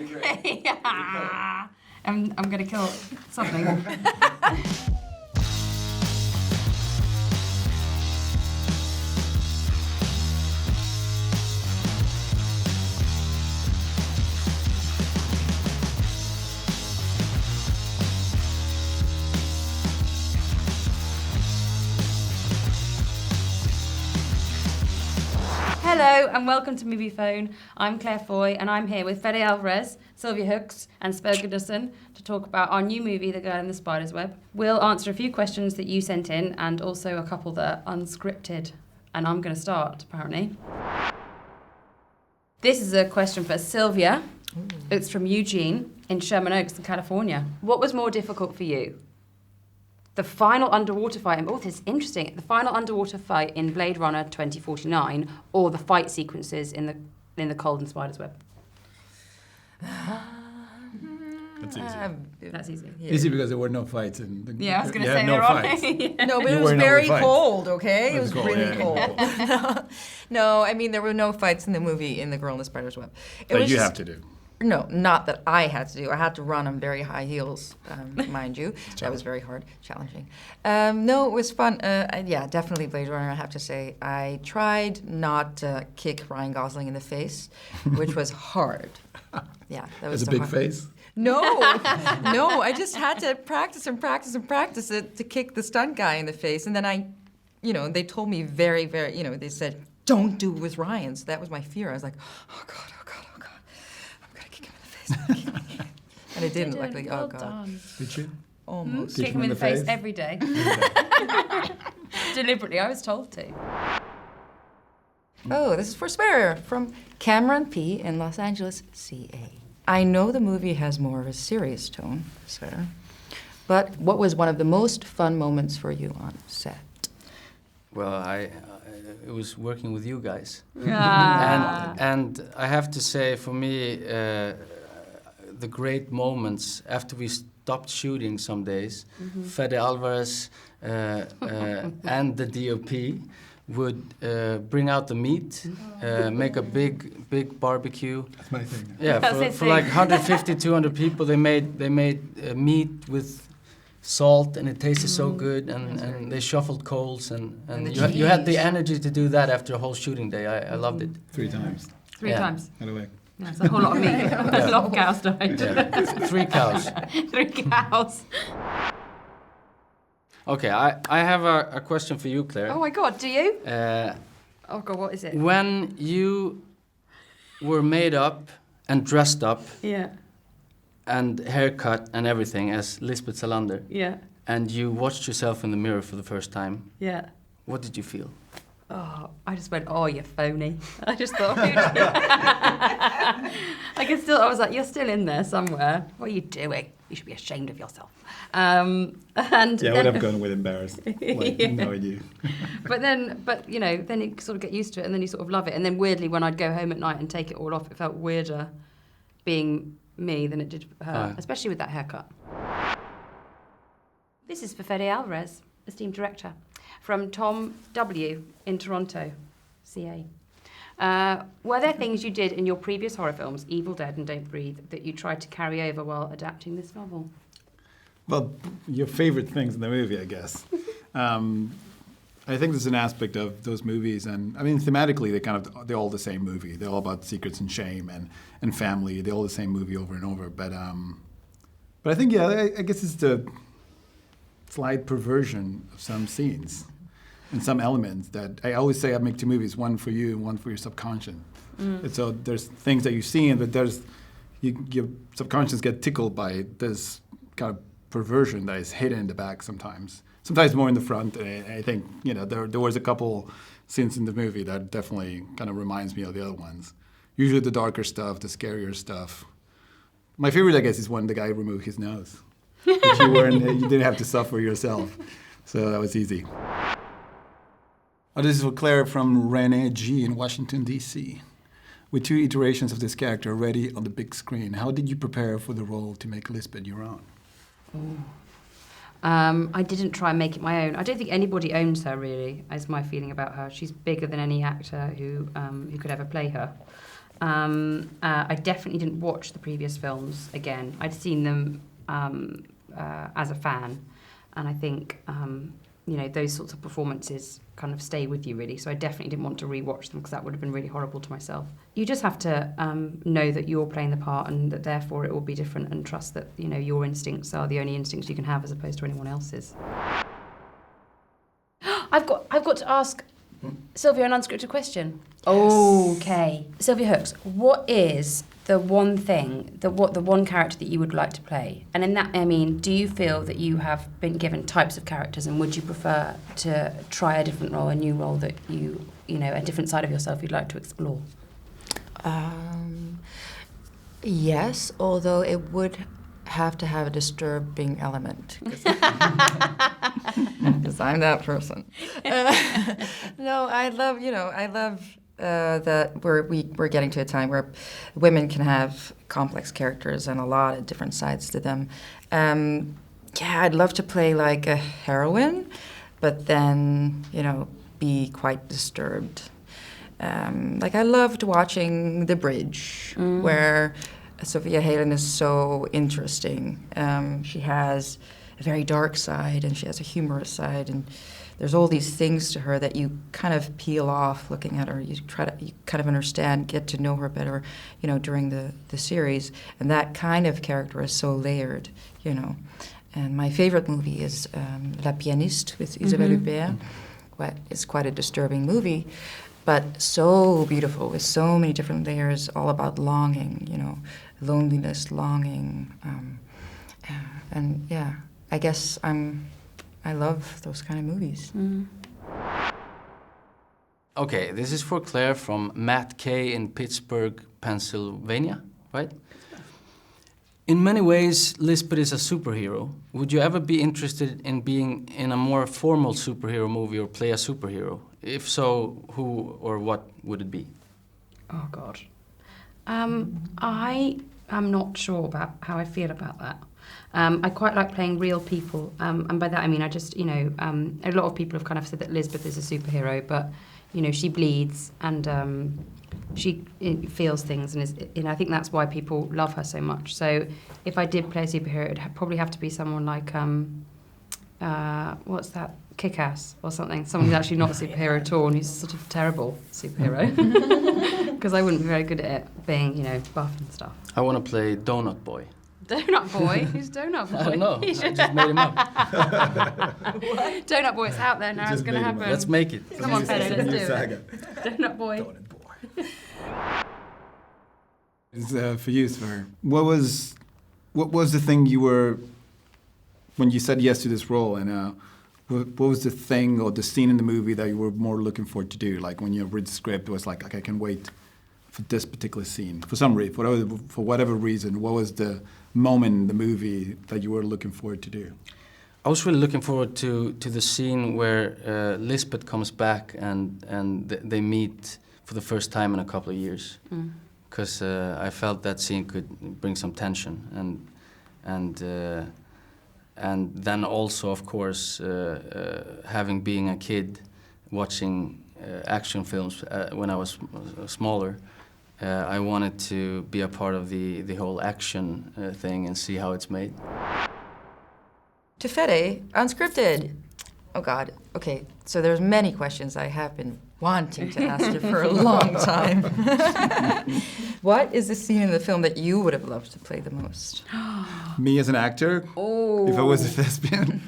Yeah. I'm going to kill something. Hello and welcome to Moviefone. I'm Claire Foy and I'm here with Fede Álvarez, Sylvia Hoeks and Sverrir Gudnason to talk about our new movie, The Girl in the Spider's Web. We'll answer a few questions that you sent in and also a couple that are unscripted. And I'm going to start, apparently. This is a question for Sylvia. It's from Eugene in Sherman Oaks in California. What was more difficult for you? The final underwater fight, oh, this is interesting. The final underwater fight in Blade Runner 2049, or the fight sequences in the Cold and Spider's Web? That's easy. That's easy. Yeah. Easy because there were no fights. Yeah, I was going to say no fights. Yeah. No, but it was very cold, okay? It was really cold. No, I mean, there were no fights in the movie in The Girl in the Spider's Web. But you have to do. No, not that I had to do. I had to run on very high heels, mind you. That was very hard, challenging. No, it was fun. Yeah, definitely Blade Runner, I have to say. I tried not to kick Ryan Gosling in the face, which was hard. Yeah, that was a big face? No, no, I just had to practice it to kick the stunt guy in the face. And then they told me very, very, they said, don't do it with Ryan. So that was my fear. I was like, oh God. And it didn't, luckily. Well oh, God. Done. Did you? Almost. Kick him in the face every day. Deliberately, I was told to. Oh, this is for Sverrir from Cameron P. in Los Angeles, CA. I know the movie has more of a serious tone, Sverrir, but what was one of the most fun moments for you on set? Well, it was working with you guys. Ah. And I have to say, for me, the great moments after we stopped shooting some days, Fede Álvarez and the DOP would bring out the meat, make a big barbecue. That's my thing. Yeah, for like 150, 200 people, they made meat with salt, and it tasted so good, and they shuffled coals, and you had the energy to do that after a whole shooting day. I loved it. 3 times. Three times. By the way. That's a whole lot of meat. That's a lot of cows died. Yeah. 3 cows. 3 cows. Okay, I have a question for you, Claire. Oh my God, do you? Oh God, what is it? When you were made up and dressed up, Yeah. and haircut and everything as Lisbeth Salander, Yeah. and you watched yourself in the mirror for the first time, Yeah. what did you feel? Oh, I just went, oh, you phony. I just thought, I was like, you're still in there somewhere. What are you doing? You should be ashamed of yourself. And yeah, I would have gone with embarrassed. Like, yeah. No idea. but then you sort of get used to it, and then you sort of love it. And then weirdly, when I'd go home at night and take it all off, it felt weirder being me than it did for her, especially with that haircut. This is for Fede Álvarez, esteemed director, from Tom W. in Toronto, CA. Were there things you did in your previous horror films, Evil Dead and Don't Breathe, that you tried to carry over while adapting this novel? Well, your favorite things in the movie, I guess. I think there's an aspect of those movies, and I mean, thematically, they're all the same movie. They're all about secrets and shame and family. They're all the same movie over and over. But I think, yeah, I guess it's the slight perversion of some scenes and some elements that I always say I make 2 movies, one for you and one for your subconscious. And so there's things that you've seen, but your subconscious get tickled by this kind of perversion that is hidden in the back sometimes. Sometimes more in the front. I think, there was a couple scenes in the movie that definitely kind of reminds me of the other ones. Usually the darker stuff, the scarier stuff. My favorite, I guess, is when the guy removed his nose. Which you didn't have to suffer yourself. So that was easy. This is for Claire from Rene G in Washington, D.C. With 2 iterations of this character ready on the big screen, how did you prepare for the role to make Lisbeth your own? I didn't try and make it my own. I don't think anybody owns her, really, is my feeling about her. She's bigger than any actor who could ever play her. I definitely didn't watch the previous films again. I'd seen them as a fan, and I think those sorts of performances kind of stay with you really. So I definitely didn't want to rewatch them because that would have been really horrible to myself. You just have to know that you're playing the part and that therefore it will be different, and trust that your instincts are the only instincts you can have as opposed to anyone else's. I've got to ask Sylvia an unscripted question. Okay. Sylvia Hoeks, what is the one thing, the one character that you would like to play? And in that, I mean, do you feel that you have been given types of characters, and would you prefer to try a different role, a new role that a different side of yourself you'd like to explore? Yes, although it would have to have a disturbing element, because I'm that person. No, I love that we're getting to a time where women can have complex characters and a lot of different sides to them. I'd love to play like a heroine, but then be quite disturbed. Like I loved watching The Bridge, where Sophia Halen is so interesting. She has a very dark side, and she has a humorous side, and there's all these things to her that you kind of peel off looking at her. You kind of understand, get to know her better, during the series. And that kind of character is so layered, And my favorite movie is La Pianiste with Isabelle Huppert. It's quite a disturbing movie, but so beautiful with so many different layers, all about longing, loneliness, longing, and yeah, I guess I love those kind of movies. Okay, this is for Claire from Matt K in Pittsburgh, Pennsylvania, right? In many ways, Lisbeth is a superhero. Would you ever be interested in being in a more formal superhero movie or play a superhero? If so, who or what would it be? Oh, God. I am not sure about how I feel about that. I quite like playing real people, and by that I mean a lot of people have kind of said that Lisbeth is a superhero, but she bleeds and she feels things, and I think that's why people love her so much. So if I did play a superhero, it'd probably have to be someone like what's that, Kick-Ass or something. Someone who's actually not a superhero at all, and who's a sort of terrible superhero, because I wouldn't be very good at it, being buff and stuff. I want to play Donut Boy. Donut Boy? Who's Donut Boy? I don't know. I just made him up. Donut Boy, it's out there now. It's going to happen. Let's make it. Come on, Fede, let's do it. Donut Boy. Donut Boy. It's for you, Sverrir. What was the thing you were, when you said yes to this role, and what was the thing or the scene in the movie that you were more looking forward to do? Like when you read the script, it was like, okay, I can wait for this particular scene. For some reason, for whatever reason, what was the moment in the movie that you were looking forward to do? I was really looking forward to the scene where Lisbeth comes back and they meet for the first time in a couple of years. Because I felt that scene could bring some tension, and then also, of course, having being a kid, watching action films when I was smaller, I wanted to be a part of the whole action thing and see how it's made. To Fede, Unscripted. Oh God. Okay, so there's many questions I have been wanting to ask you for a long time. What is the scene in the film that you would have loved to play the most? Me as an actor? Oh. If I was a thespian?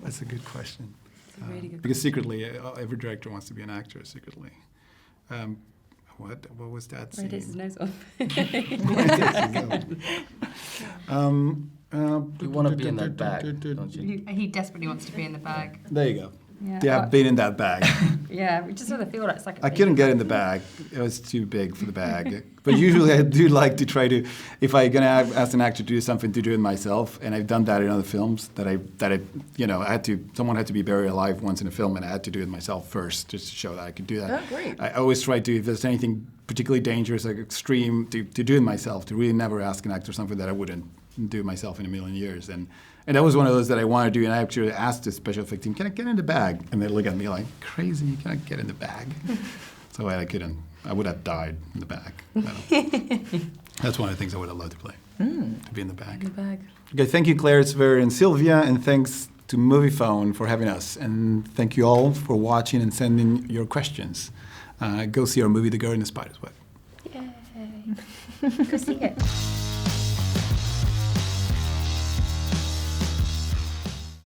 That's a good question. Really good. Because secretly, every director wants to be an actor, secretly. What was that scene? Where does his nose off? You want to be in that bag, don't you? He desperately wants to be in the bag. There you go. Yeah, I've been in that bag. Yeah, we just sort of feel like it's like. I couldn't get in the bag. It was too big for the bag. But usually I do like to try to, if I'm gonna ask an actor to do something, to do it myself. And I've done that in other films that I someone had to be buried alive once in a film, and I had to do it myself first, just to show that I could do that. Oh, great. I always try to, if there's anything particularly dangerous, like extreme, to do it myself, to really never ask an actor something that I wouldn't do myself in a million years. And that was one of those that I wanted to do, and I actually asked the special effects team, can I get in the bag? And they look at me like, crazy, you can't get in the bag. So I couldn't I would have died in the back. That's one of the things I would have loved to play, to be in the back. In the bag. Okay, thank you, Claire, Sverrir, and Sylvia, and thanks to Moviefone for having us. And thank you all for watching and sending your questions. Go see our movie, The Girl in the Spider's Web. Yay. Go see it.